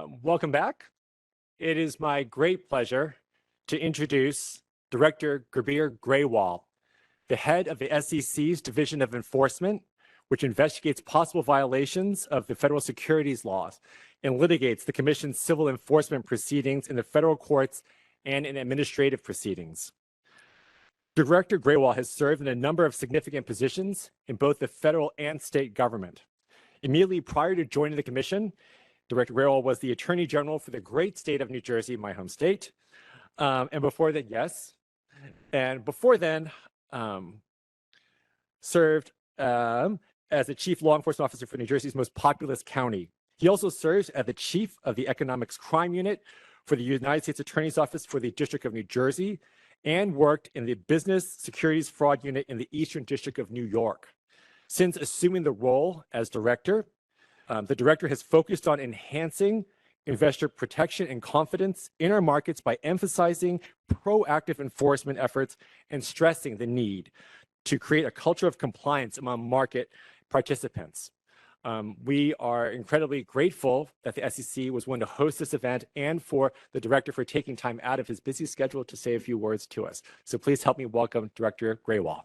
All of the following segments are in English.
Welcome back. It is my great pleasure to introduce Director Gurbir Grewal, the head of the SEC's Division of Enforcement, which investigates possible violations of the federal securities laws and litigates the Commission's civil enforcement proceedings in the federal courts and in administrative proceedings. Director Grewal has served in a number of significant positions in both the federal and state government. Immediately prior to joining the Commission, Director Grewal was the Attorney General for the great state of New Jersey, my home state. And before that, served as the Chief Law Enforcement Officer for New Jersey's most populous county. He also serves as the Chief of the Economics Crime Unit for the United States Attorney's Office for the District of New Jersey and worked in the Business Securities Fraud Unit in the Eastern District of New York. Since assuming the role as director, the director has focused on enhancing investor protection and confidence in our markets by emphasizing proactive enforcement efforts and stressing the need to create a culture of compliance among market participants. We are incredibly grateful that the SEC was willing to host this event and for the director for taking time out of his busy schedule to say a few words to us. So please help me welcome Director Grewal.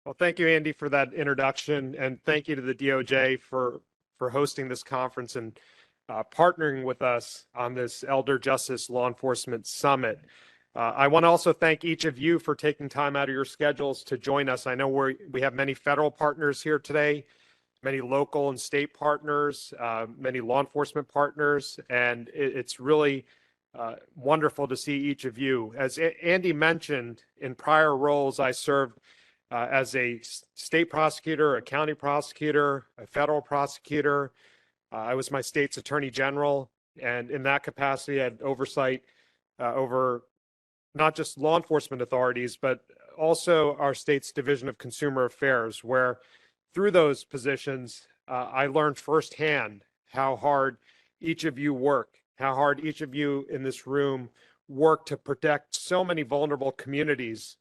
Well, thank you, Andy, for that introduction, and thank you to the DOJ for hosting this conference and partnering with us on this Elder Justice Law Enforcement Summit. I want to also thank each of you for taking time out of your schedules to join us. I know we have many federal partners here today, many local and state partners, many law enforcement partners, and it's really wonderful to see each of you. As Andy mentioned, in prior roles, I served as a state prosecutor, a county prosecutor, a federal prosecutor. I was my state's attorney general, and in that capacity, I had oversight over not just law enforcement authorities, but also our state's Division of Consumer Affairs, where through those positions, I learned firsthand how hard each of you work, how hard each of you in this room work to protect so many vulnerable communities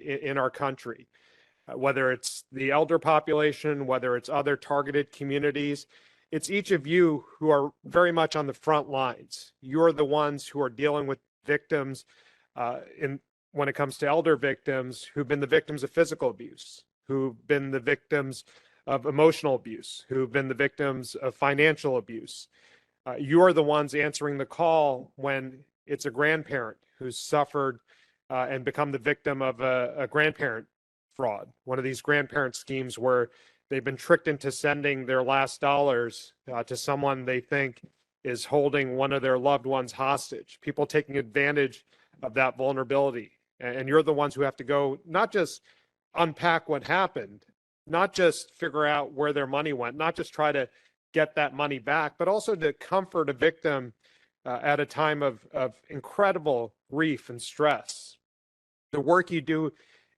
in our country. Whether it's the elder population, whether it's other targeted communities, it's each of you who are very much on the front lines. You're the ones who are dealing with victims when it comes to elder victims who've been the victims of physical abuse, who've been the victims of emotional abuse, who've been the victims of financial abuse. You're the ones answering the call when it's a grandparent who's suffered and become the victim of a grandparent fraud, one of these grandparent schemes where they've been tricked into sending their last dollars to someone they think is holding one of their loved ones hostage, people taking advantage of that vulnerability. And you're the ones who have to go not just unpack what happened, not just figure out where their money went, not just try to get that money back, but also to comfort a victim at a time of incredible grief and stress. The work you do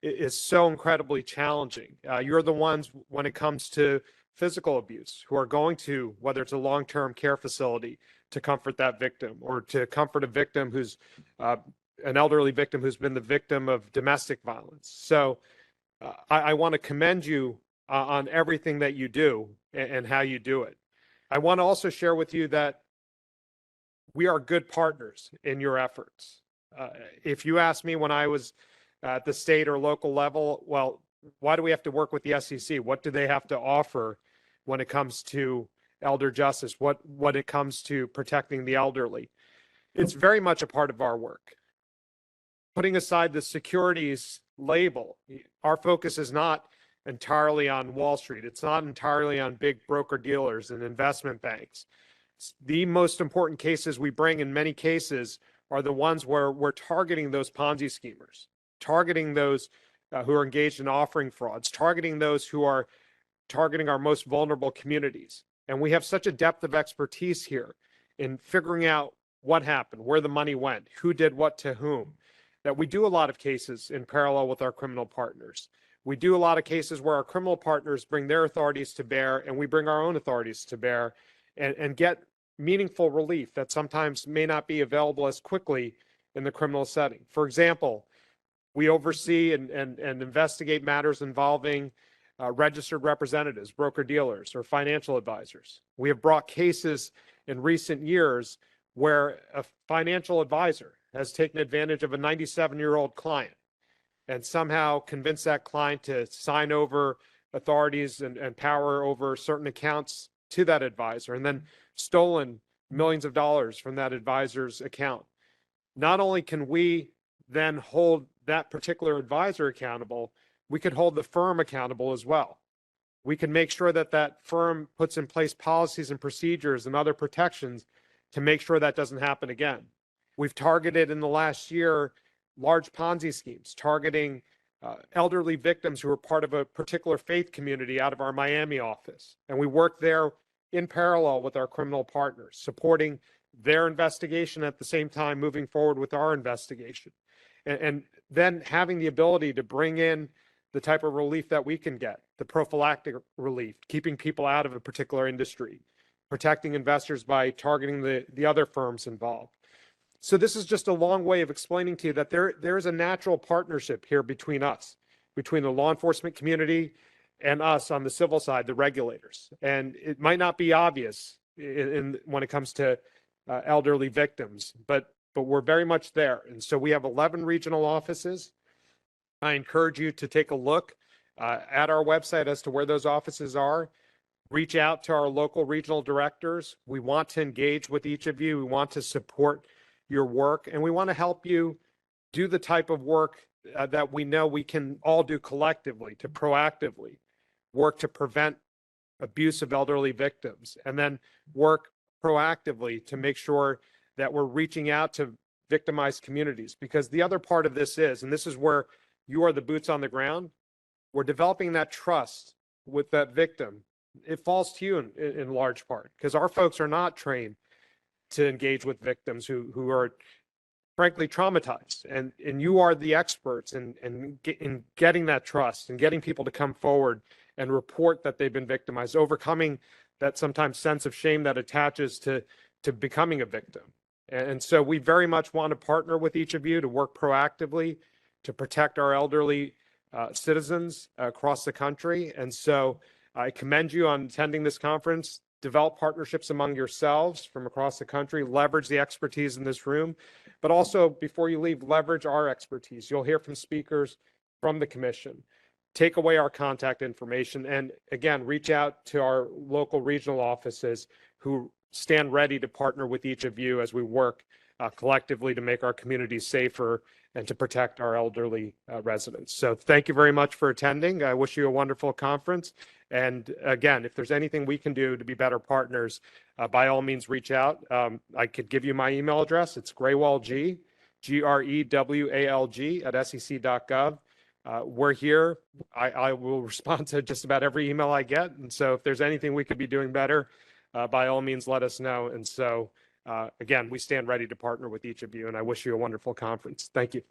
is so incredibly challenging. You're the ones when it comes to physical abuse who are going to, whether it's a long-term care facility, to comfort that victim or to comfort a victim who's an elderly victim who's been the victim of domestic violence. So I want to commend you on everything that you do and how you do it. I want to also share with you that we are good partners in your efforts. If you asked me when I was at the state or local level, well, why do we have to work with the SEC? What do they have to offer when it comes to elder justice? What it comes to protecting the elderly? It's very much a part of our work. Putting aside the securities label, our focus is not entirely on Wall Street. It's not entirely on big broker dealers and investment banks. The most important cases we bring in many cases are the ones where we're targeting those Ponzi schemers, targeting those who are engaged in offering frauds, targeting those who are targeting our most vulnerable communities. And we have such a depth of expertise here in figuring out what happened, where the money went, who did what to whom, that we do a lot of cases in parallel with our criminal partners. We do a lot of cases where our criminal partners bring their authorities to bear and we bring our own authorities to bear and get meaningful relief that sometimes may not be available as quickly in the criminal setting. For example, we oversee and investigate matters involving registered representatives, broker-dealers, or financial advisors. We have brought cases in recent years where a financial advisor has taken advantage of a 97-year-old client and somehow convinced that client to sign over authorities and power over certain accounts to that advisor, and then stolen millions of dollars from that advisor's account. Not only can we then hold that particular advisor accountable, we could hold the firm accountable as well. We can make sure that that firm puts in place policies and procedures and other protections to make sure that doesn't happen again. We've targeted in the last year large Ponzi schemes, targeting elderly victims who are part of a particular faith community out of our Miami office. And we work there in parallel with our criminal partners, supporting their investigation at the same time moving forward with our investigation. And then having the ability to bring in the type of relief that we can get, the prophylactic relief, keeping people out of a particular industry, protecting investors by targeting the other firms involved. So this is just a long way of explaining to you that there is a natural partnership here between us, between the law enforcement community and us on the civil side, the regulators. And it might not be obvious when it comes to elderly victims, but we're very much there. And so we have 11 regional offices. I encourage you to take a look at our website as to where those offices are. Reach out to our local regional directors. We want to engage with each of you. We want to support your work, and we want to help you do the type of work that we know we can all do collectively to proactively work to prevent abuse of elderly victims, and then work proactively to make sure that we're reaching out to victimized communities. Because the other part of this is, and this is where you are the boots on the ground, we're developing that trust with that victim. It falls to you in large part, because our folks are not trained to engage with victims who are frankly traumatized, and you are the experts in getting that trust and getting people to come forward and report that they've been victimized, overcoming that sometimes sense of shame that attaches to becoming a victim. And so we very much want to partner with each of you to work proactively to protect our elderly citizens across the country. And so I commend you on attending this conference. Develop partnerships among yourselves from across the country, leverage the expertise in this room, but also before you leave, leverage our expertise. You'll hear from speakers from the commission. Take away our contact information, and again, reach out to our local regional offices who stand ready to partner with each of you as we work collectively to make our communities safer and to protect our elderly residents. So thank you very much for attending. I wish you a wonderful conference. And again, if there's anything we can do to be better partners, by all means, reach out. I could give you my email address. It's grewalg, Grewalg @sec.gov. We're here. I will respond to just about every email I get. And so if there's anything we could be doing better, by all means, let us know. And so again, we stand ready to partner with each of you, and I wish you a wonderful conference. Thank you.